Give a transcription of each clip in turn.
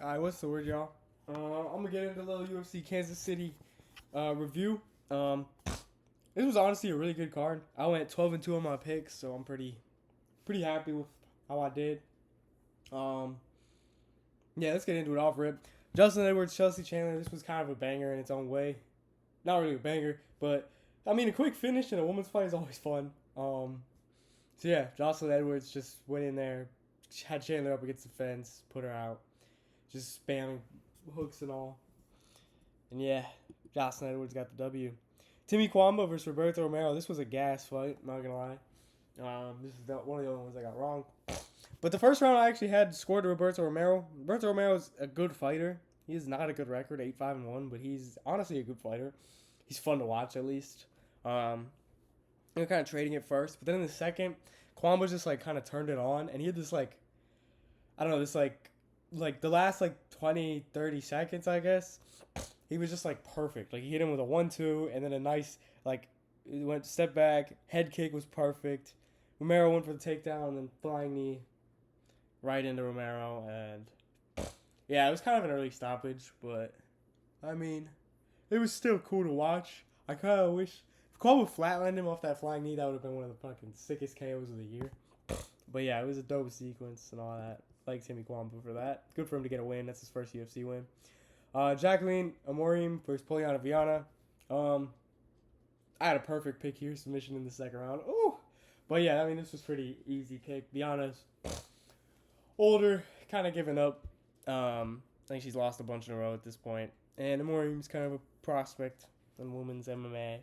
Alright, what's the word, y'all? I'm gonna get into a little UFC Kansas City review. This was honestly a really good card. I went 12-2 on my picks, so I'm pretty happy with how I did. Um, yeah, let's get into it off rip. Justin Edwards, Chelsea Chandler. This was kind of a banger in its own way. Not really a banger, but I mean a quick finish in a woman's fight is always fun. So yeah, Jocelyn Edwards just went in there, had Chandler up against the fence, put her out, just spamming hooks and all. And yeah, Jocelyn Edwards got the W. Timmy Kwamba versus Roberto Romero. This was a gas fight, not gonna lie. This is one of the only ones I got wrong. But the first round I actually had scored to Roberto Romero. Roberto Romero is a good fighter. He is not a good record, 8-5-1, but he's honestly a good fighter. He's fun to watch at least. Kind of trading it first, but then in the second, Kwamba just like kind of turned it on, and he had this like, I don't know, this like the last like 20, 30 seconds, I guess, he was just like perfect. Like he hit him with a 1-2, and then a nice like, he went step back, head kick was perfect. Romero went for the takedown, and then flying knee right into Romero, and yeah, it was kind of an early stoppage, but I mean, it was still cool to watch. I kind of wish if Kwamba flatlined him off that flying knee, that would have been one of the fucking sickest KOs of the year. But yeah, it was a dope sequence and all that. Like Timmy Kwamba for that. Good for him to get a win. That's his first UFC win. Jacqueline Amorim versus Poliana Viana. I had a perfect pick here. Submission in the second round. Ooh. But yeah, I mean, this was pretty easy pick. Viana's older, kind of giving up. I think she's lost a bunch in a row at this point. And Amorim's kind of a prospect in women's MMA.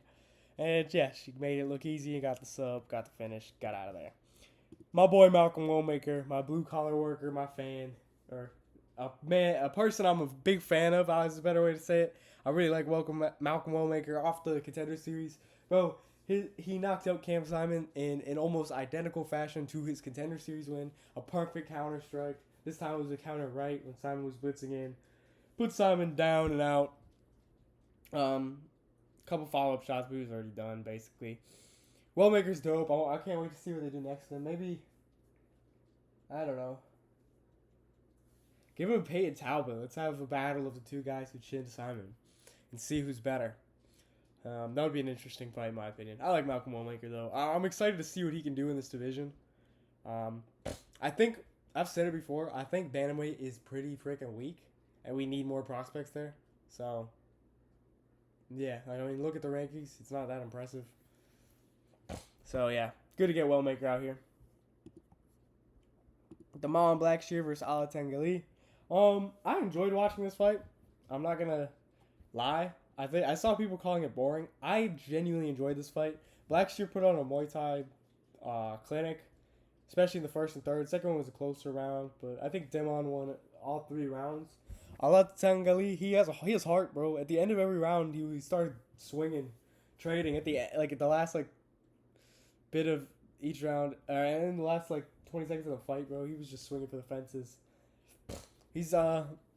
And yeah, she made it look easy and got the sub, got the finish, got out of there. My boy Malcolm Wellmaker, my blue collar worker, my fan, or a person I'm a big fan of. Is a better way to say it. I really like Malcolm Wellmaker off the Contender Series, bro. He knocked out Cam Simon in an almost identical fashion to his Contender Series win. A perfect counter strike. This time it was a counter right when Simon was blitzing in. Put Simon down and out. Couple follow-up shots, but he was already done, basically. Wellmaker's dope. I can't wait to see what they do next to him. Maybe, I don't know. Give him a Peyton Talbot. Let's have a battle of the two guys who chinned Simon and see who's better. That would be an interesting fight, in my opinion. I like Malcolm Wellmaker, though. I'm excited to see what he can do in this division. I think, I've said it before, I think Bantamweight is pretty freaking weak, and we need more prospects there. So, yeah, I mean, look at the rankings. It's not that impressive. So, yeah, good to get Wellmaker out here. Damon Blackshear versus Ala Tangali. I enjoyed watching this fight. I'm not gonna lie. I saw people calling it boring. I genuinely enjoyed this fight. Blackshear put on a Muay Thai clinic, especially in the first and third. Second one was a closer round, but I think Damon won all 3 rounds. Ala Tangali, he has heart, bro. At the end of every round, he started swinging, trading at the last bit of each round, and in the last 20 seconds of the fight, bro, he was just swinging for the fences. He's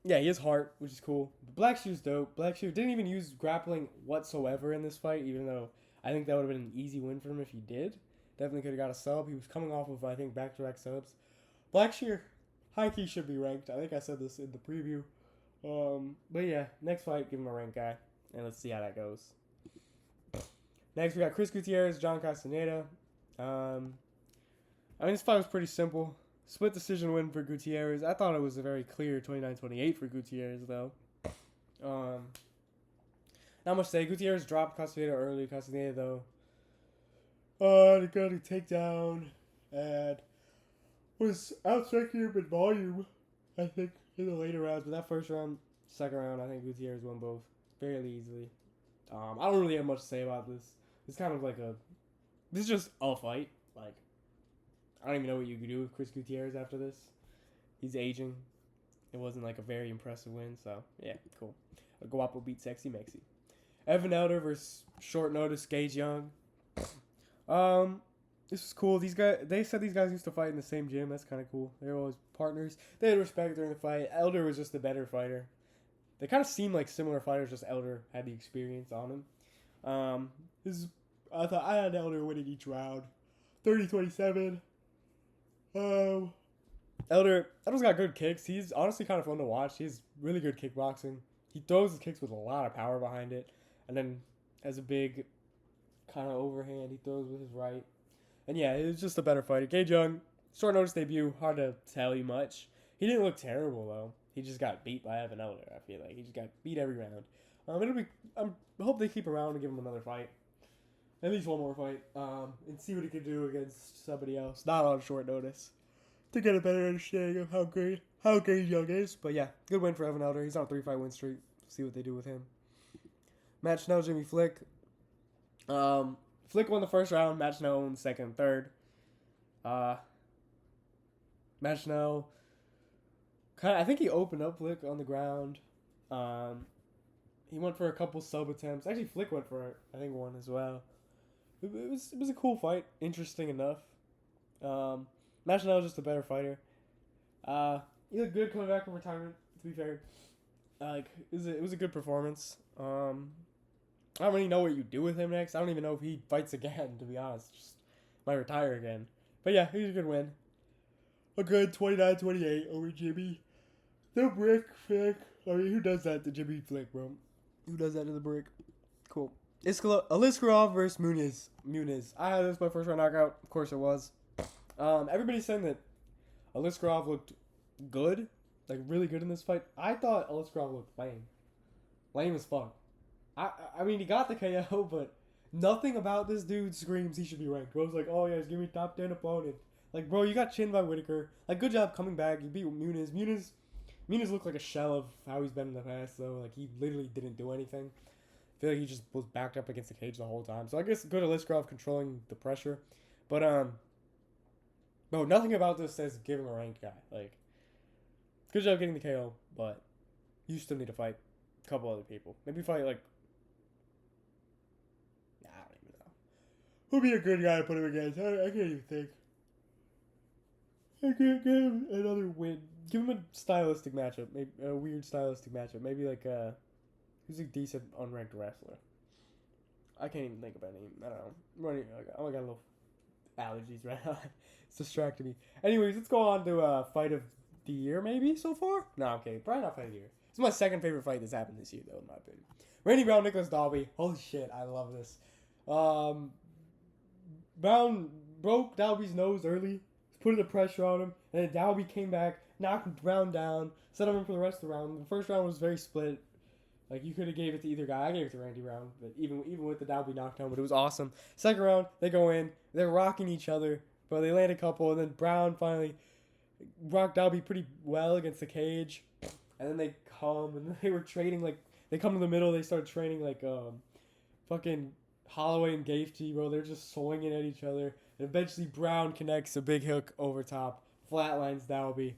he has heart, which is cool. But Blackshear's dope. Blackshear didn't even use grappling whatsoever in this fight, even though I think that would have been an easy win for him if he did. Definitely could have got a sub. He was coming off of, I think, back-to-back subs. Blackshear, high key should be ranked. I think I said this in the preview. But yeah, next fight, give him a rank guy, and let's see how that goes. Next, we got Chris Gutierrez, John Castaneda. I mean, this fight was pretty simple. Split decision win for Gutierrez. I thought it was a very clear 29-28 for Gutierrez, though. Not much to say. Gutierrez dropped Castaneda early. Castaneda, though, they got a takedown and was outstriking him in volume, I think, in the later rounds. But that first round, second round, I think Gutierrez won both fairly easily. I don't really have much to say about this. It's kind of this is just a fight. I don't even know what you could do with Chris Gutierrez after this. He's aging. It wasn't a very impressive win, so yeah, cool. A Guapo beat Sexy Mexi. Evan Elder versus short notice Gage Young. This was cool. They said these guys used to fight in the same gym. That's kind of cool. They were always partners. They had respect during the fight. Elder was just the better fighter. They kind of seem like similar fighters, just Elder had the experience on him. I thought I had Elder winning each round. 30-27. Elder's got good kicks. He's honestly kind of fun to watch. He's really good kickboxing. He throws his kicks with a lot of power behind it, and then has a big kind of overhand. He throws with his right, and yeah, it was just a better fighter. Gay Jung, short notice debut. Hard to tell you much. He didn't look terrible though. He just got beat by Evan Elder. I feel like he just got beat every round. It'll be. I hope they keep around and give him another fight, at least one more fight, and see what he can do against somebody else, not on short notice, to get a better understanding of how great Young is. But yeah, good win for Evan Elder. He's on a 3-fight win streak. See what they do with him. Matt Schnell, Jimmy Flick. Flick won the first round. Matt Schnell won the second and third. Matt Schnell, I think he opened up Flick on the ground. He went for a couple sub attempts. Actually, Flick went for, I think, one as well. It was a cool fight. Interesting enough. Matt Schnell was just a better fighter. He looked good coming back from retirement, to be fair. It was a good performance. I don't really know what you do with him next. I don't even know if he fights again, to be honest. Just might retire again. But yeah, he was a good win. A good 29-28 over Jimmy. The Brick Flick. I mean, who does that to Jimmy Flick, bro? Who does that to the Brick? Cool. Aliskerov versus Muniz. I had this my first round knockout. Of course it was. Everybody's saying that Aliskerov looked good. Like, really good in this fight. I thought Aliskerov looked lame. Lame as fuck. I mean, he got the KO, but nothing about this dude screams he should be ranked. Bro's like, oh yeah, he's giving me top 10 opponent. Like, bro, you got chinned by Whitaker. Like, good job coming back. You beat Muniz. Muniz looked like a shell of how he's been in the past, though. Like, he literally didn't do anything. I feel like he just was backed up against the cage the whole time. So I guess good Aliskerov controlling the pressure. But, no, nothing about this says give him a ranked guy. Like, good job getting the KO, but you still need to fight a couple other people. Maybe fight, like, I don't even know. Who'd be a good guy to put him against? I can't even think. I can't give him another win. Give him a stylistic matchup. Maybe a weird stylistic matchup. Maybe like who's a decent unranked wrestler? I can't even think of any. I don't know. I got a little allergies right now. It's distracting me. Anyways, let's go on to fight of the year maybe so far. No, I'm kidding. Probably not fight of the year. It's my second favorite fight that's happened this year though, in my opinion. Randy Brown, Nicholas Dalby. Holy shit, I love this. Brown broke Dalby's nose early. Put the pressure on him, and then Dalby came back, knocked Brown down, set him in for the rest of the round. The first round was very split. Like, you could have gave it to either guy. I gave it to Randy Brown, but even with the Dalby knockdown, but it was awesome. Second round, they go in, they're rocking each other, but they land a couple, and then Brown finally rocked Dalby pretty well against the cage, and then they come, and they were trading, like, they come to the middle, they start training, like, fucking Holloway and Gaethje, bro. They're just swinging at each other. And eventually Brown connects a big hook over top, flatlines Dalby,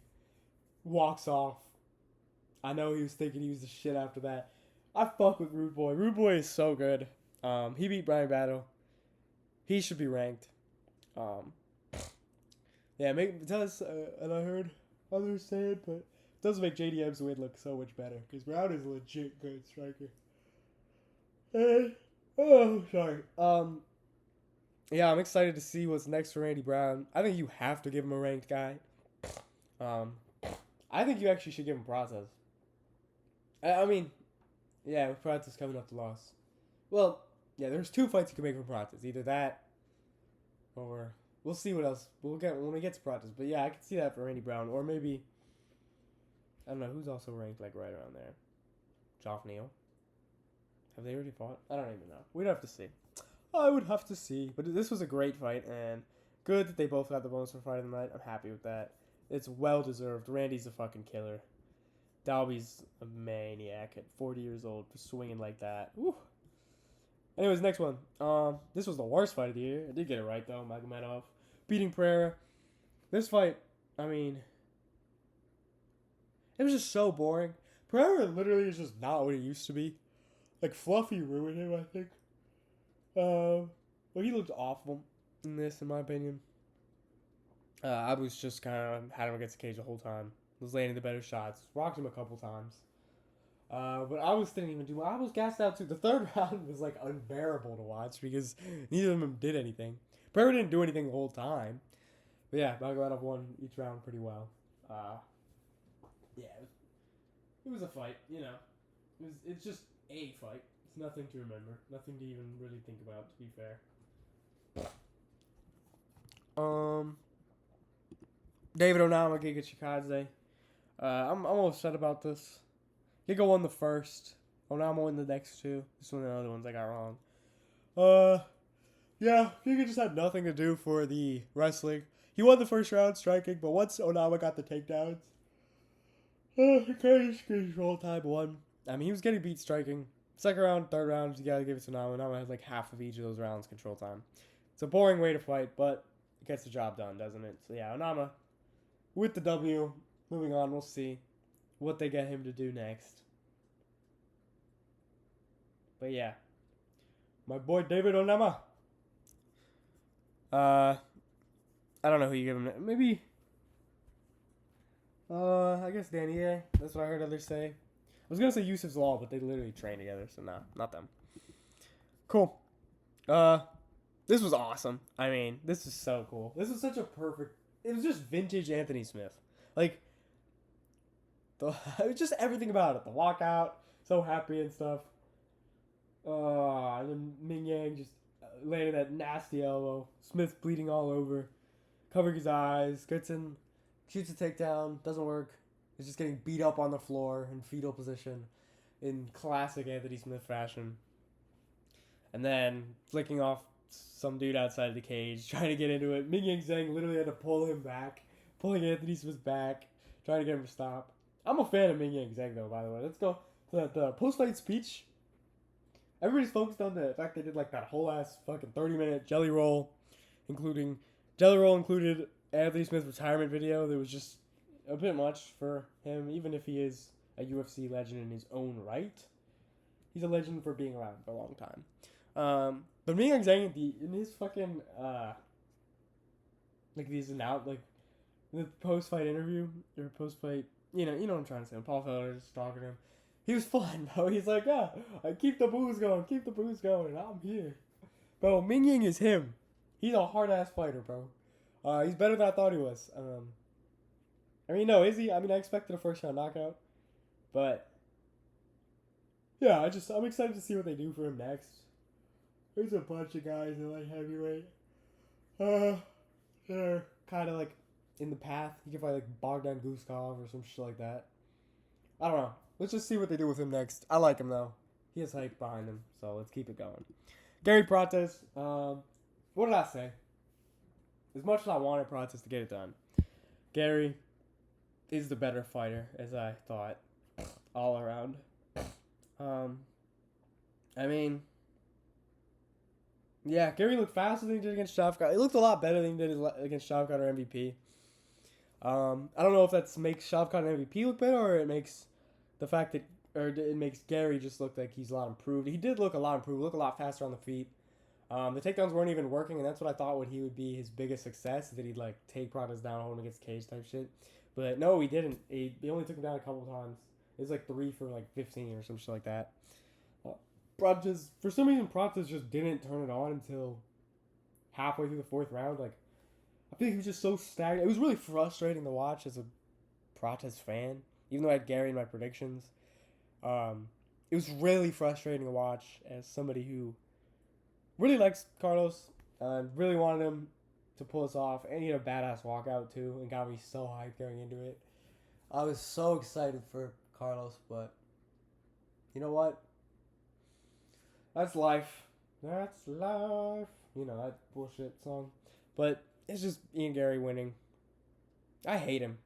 walks off. I know he was thinking he was the shit after that. I fuck with Rude Boy. Rude Boy is so good. He beat Brian Battle. He should be ranked. Yeah, it does, and I heard others say it, but it does make JDM's win look so much better, because Brown is a legit good striker. Sorry. Yeah, I'm excited to see what's next for Randy Brown. I think you have to give him a ranked guy. I think you actually should give him Pratas. I mean, yeah, with Pratas coming off the loss. Well, yeah, there's 2 fights you can make for Pratas. Either that, or we'll see what else we'll get when we get to Pratas. But yeah, I can see that for Randy Brown, or maybe I don't know who's also ranked like right around there. Joff Neal. Have they already fought? I don't even know. We'd have to see. I would have to see. But this was a great fight, and good that they both got the bonus for fight of the night. I'm happy with that. It's well-deserved. Randy's a fucking killer. Dalby's a maniac at 40 years old for swinging like that. Woo. Anyways, next one. This was the worst fight of the year. I did get it right, though. Magomedov beating Pereira. This fight, I mean, it was just so boring. Pereira literally is just not what he used to be. Like, Fluffy ruined him, I think. Well, he looked awful in this, in my opinion. I was just kind of had him against the cage the whole time. Was landing the better shots. Rocked him a couple times. But I didn't even do. I was gassed out too. The third round was like unbearable to watch because neither of them did anything. Pereira didn't do anything the whole time. But yeah, Magomedov won each round pretty well. Uh, yeah, it was a fight. It's just a fight. It's nothing to remember. Nothing to even really think about. To be fair. David Onama, Giga Chikadze. I'm upset about this. Giga won the first. Onama won the next two. This one and the other ones I got wrong. Yeah, Giga just had nothing to do for the wrestling. He won the first round striking, but once Onama got the takedowns, cage control time won. I mean, he was getting beat striking. Second round, third round, you gotta give it to Onama. Onama has like half of each of those rounds control time. It's a boring way to fight, but it gets the job done, doesn't it? So yeah, Onama with the W. Moving on, we'll see what they get him to do next. But yeah, my boy David Onama. I don't know who you give him. Maybe. I guess Danny. That's what I heard others say. I was gonna say Yusuf's Law, but they literally train together, so nah, not them. Cool. This was awesome. I mean, this is so cool. This was such a perfect. It was just vintage Anthony Smith. Like, it was just everything about it. The walkout, so happy and stuff. And then Mingyang just landed that nasty elbow. Smith bleeding all over, covering his eyes. Gets in, shoots a takedown. Doesn't work. He's just getting beat up on the floor in fetal position, in classic Anthony Smith fashion. And then flicking off some dude outside the cage, trying to get into it. Mingyang Zhang literally had to pull him back, pulling Anthony Smith back, trying to get him to stop. I'm a fan of Mingyang Zhang, though, by the way. Let's go to the post-fight speech. Everybody's focused on the fact they did like that whole ass fucking 30-minute jelly roll, included Anthony Smith's retirement video. That was just a bit much for him, even if he is a UFC legend in his own right. He's a legend for being around for a long time. But Mingyang Zhang in his fucking like these the post fight interview or post fight, you know what I'm trying to say. Paul Felder just talking to him. He was fun, bro. He's like, yeah, I keep the booze going, I'm here, bro. Mingyang is him. He's a hard ass fighter, bro. He's better than I thought he was. I mean, no, is he? I mean, I expected a first round knockout, but yeah, I'm excited to see what they do for him next. There's a bunch of guys in light heavyweight. They're kind of like in the path. You can fight like Bogdan Guskov or some shit like that. I don't know. Let's just see what they do with him next. I like him though. He has hype behind him, so let's keep it going. Garry Prates. What did I say? As much as I wanted Prates to get it done, Garry is the better fighter, as I thought, all around. I mean, yeah, Garry looked faster than he did against Shavkat. He looked a lot better than he did against Shavkat or MVP. I don't know if that makes Shavkat and MVP look better, or it makes the fact that, or it makes Garry just look like he's a lot improved. He did look a lot improved, look a lot faster on the feet. The takedowns weren't even working, and that's what I thought he would be his biggest success, that he'd like take Prates down, hold him against cage type shit. But no, he didn't. He only took him down a couple times. It was like 3 for like 15 or some shit like that. Prates, for some reason, Prates just didn't turn it on until halfway through the fourth round. Like, I feel like he was just so stagnant. It was really frustrating to watch as a Prates fan, even though I had Garry in my predictions. It was really frustrating to watch as somebody who really likes Carlos and really wanted him to pull this off, and he had a badass walkout too, and got me so hyped going into it. I was so excited for Carlos, but you know what? That's life. That's life. You know, that bullshit song. But it's just Ian Garry winning. I hate him.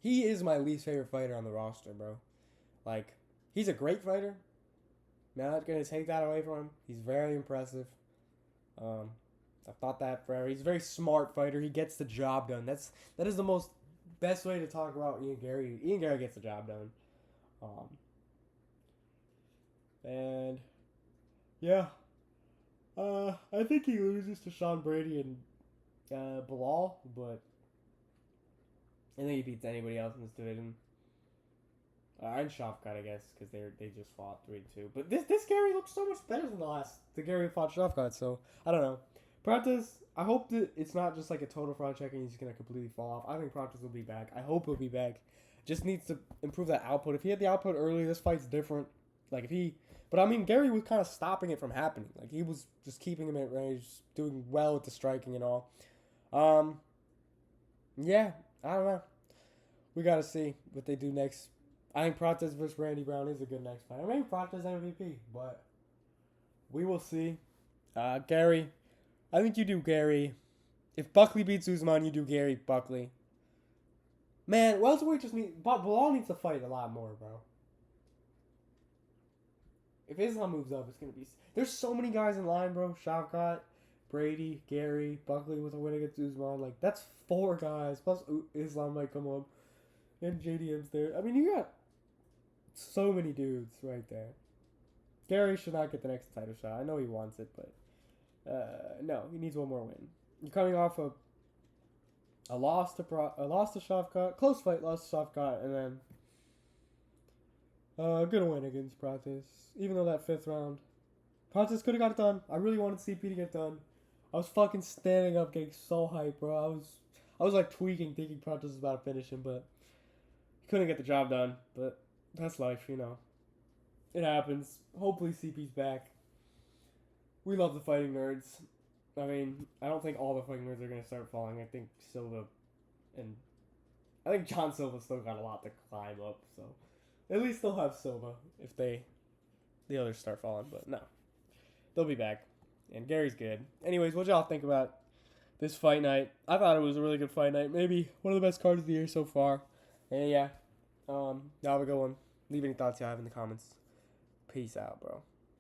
He is my least favorite fighter on the roster, bro. Like, he's a great fighter. Not gonna take that away from him. He's very impressive. I've thought that forever. He's a very smart fighter. He gets the job done. That is the best way to talk about Ian Garry. Ian Garry gets the job done. And yeah, I think he loses to Sean Brady and Bilal, but I think he beats anybody else in this division. And Shavkat, I guess, because they just fought 3-2. But this Garry looks so much better than the Garry who fought Shavkat. So I don't know. Pratis, I hope that it's not just like a total fraud check and he's gonna completely fall off. I think Pratis will be back. I hope he'll be back. Just needs to improve that output. If he had the output early, this fight's different. Like if he, but I mean Garry was kind of stopping it from happening. Like he was just keeping him at range, doing well with the striking and all. Yeah, I don't know. We gotta see what they do next. I think Pratis versus Randy Brown is a good next fight. I mean Pratis MVP, but we will see. Garry, I think you do Garry. If Buckley beats Usman, you do Garry Buckley. Man, welterweight just need. But Bilal needs to fight a lot more, bro. If Islam moves up, it's gonna be. There's so many guys in line, bro. Shavkat, Brady, Garry, Buckley with a win against Usman. Like that's 4 guys. Plus Islam might come up, and JDM's there. I mean, you got so many dudes right there. Garry should not get the next title shot. I know he wants it, but no, he needs one more win. You're coming off a loss to Shavkat, close fight, loss to Shavkat, and then good win against Pratis. Even though that 5th round, Pratis could have got it done. I really wanted CP to get done. I was fucking standing up, getting so hyped, bro. I was like tweaking, thinking Pratis was about to finish him, but he couldn't get the job done. But that's life, you know. It happens. Hopefully CP's back. We love the fighting nerds. I mean, I don't think all the fighting nerds are going to start falling. I think Silva and... I think John Silva still got a lot to climb up, so... At least they'll have Silva if the others start falling, but no. They'll be back. And Gary's good. Anyways, what y'all think about this fight night? I thought it was a really good fight night. Maybe one of the best cards of the year so far. And yeah, y'all have a good one. Leave any thoughts y'all have in the comments. Peace out, bro.